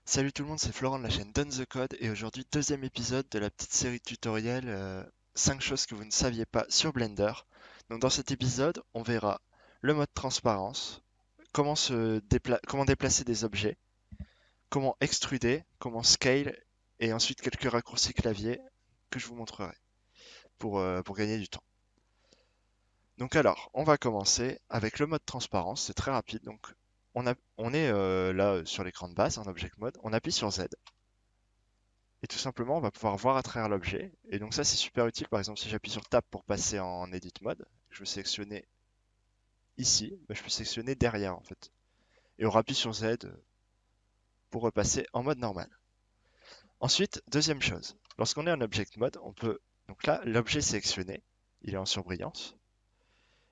Salut tout le monde, c'est Florent de la chaîne Done the Code et aujourd'hui deuxième épisode de la petite série tutoriel 5 choses que vous ne saviez pas sur Blender. Donc dans cet épisode, on verra le mode transparence, comment déplacer des objets, comment extruder, comment scale et ensuite quelques raccourcis clavier que je vous montrerai pour gagner du temps. Donc alors, on va commencer avec le mode transparence, c'est très rapide. Donc on est là sur l'écran de base en Object Mode, on appuie sur Z. Et tout simplement, on va pouvoir voir à travers l'objet. Et donc ça, c'est super utile. Par exemple, si j'appuie sur Tab pour passer en Edit Mode, je veux sélectionner ici, bah, je peux sélectionner derrière en fait. Et on appuie sur Z pour repasser en mode normal. Ensuite, deuxième chose, lorsqu'on est en Object Mode, on peut... Donc là, l'objet sélectionné, il est en surbrillance.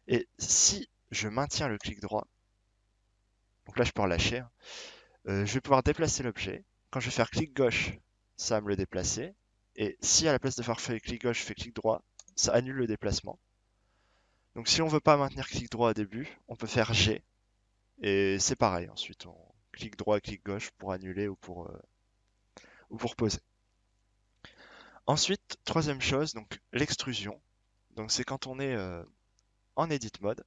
Et si je maintiens le clic droit, donc là je peux relâcher, hein, je vais pouvoir déplacer l'objet. Quand je vais faire clic gauche, ça va me le déplacer. Et si à la place de faire clic gauche, je fais clic droit, ça annule le déplacement. Donc si on veut pas maintenir clic droit au début, on peut faire G et c'est pareil. Ensuite, on clic droit, clic gauche pour annuler ou pour poser. Ensuite, troisième chose, donc l'extrusion. Donc c'est quand on est en edit mode.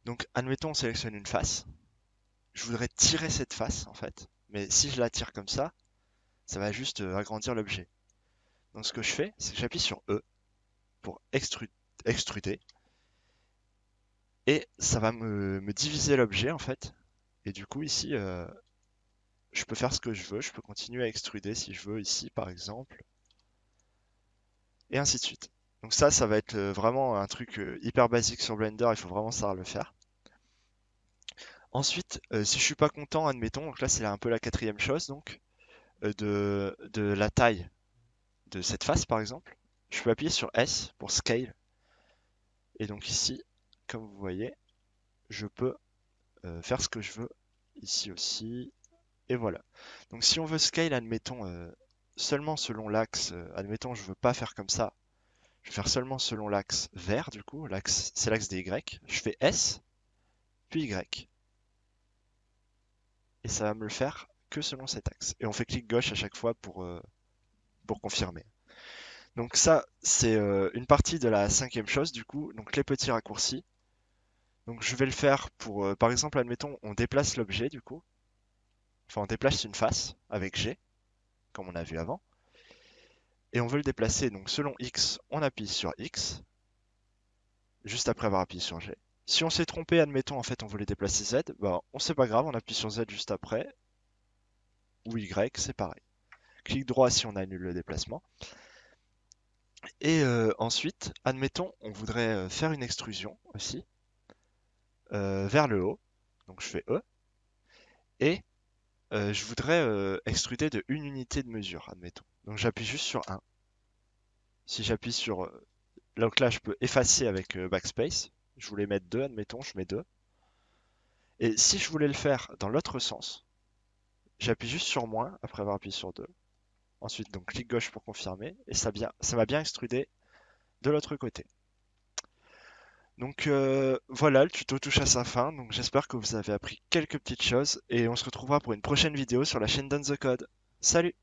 Donc admettons on sélectionne une face. Je voudrais tirer cette face en fait, mais si je la tire comme ça va juste agrandir l'objet. Donc ce que je fais, c'est que j'appuie sur E pour extruder et ça va me diviser l'objet en fait. Et du coup ici, je peux faire ce que je veux, je peux continuer à extruder si je veux ici par exemple, et ainsi de suite. Donc ça va être vraiment un truc hyper basique sur Blender, il faut vraiment savoir le faire. Ensuite, si je suis pas content, admettons, donc là c'est un peu la quatrième chose, donc de la taille de cette face par exemple, je peux appuyer sur S pour scale, et donc ici, comme vous voyez, je peux faire ce que je veux ici aussi, et voilà. Donc si on veut scale, admettons, seulement selon l'axe, admettons je veux pas faire comme ça, je vais faire seulement selon l'axe vert du coup, l'axe c'est l'axe des Y, je fais S, puis Y, et ça va me le faire que selon cet axe. Et on fait clic gauche à chaque fois pour confirmer. Donc ça, c'est une partie de la cinquième chose du coup, donc les petits raccourcis. Donc je vais le faire pour, par exemple, admettons, on déplace l'objet du coup, enfin on déplace une face avec G, comme on a vu avant. Et on veut le déplacer, donc selon X, on appuie sur X, juste après avoir appuyé sur G. Si on s'est trompé, admettons, en fait, on voulait déplacer Z, bah, on sait pas grave, on appuie sur Z juste après, ou Y, c'est pareil. Clic droit si on annule le déplacement. Et ensuite, admettons, on voudrait faire une extrusion aussi, vers le haut, donc je fais E, et je voudrais extruder de une unité de mesure, admettons. Donc j'appuie juste sur 1. Si j'appuie sur donc là, je peux effacer avec backspace. Je voulais mettre 2, admettons, je mets 2. Et si je voulais le faire dans l'autre sens, j'appuie juste sur moins après avoir appuyé sur 2. Ensuite, donc clic gauche pour confirmer. Et ça va bien extruder de l'autre côté. Donc voilà, le tuto touche à sa fin. Donc j'espère que vous avez appris quelques petites choses. Et on se retrouvera pour une prochaine vidéo sur la chaîne Done the Code. Salut!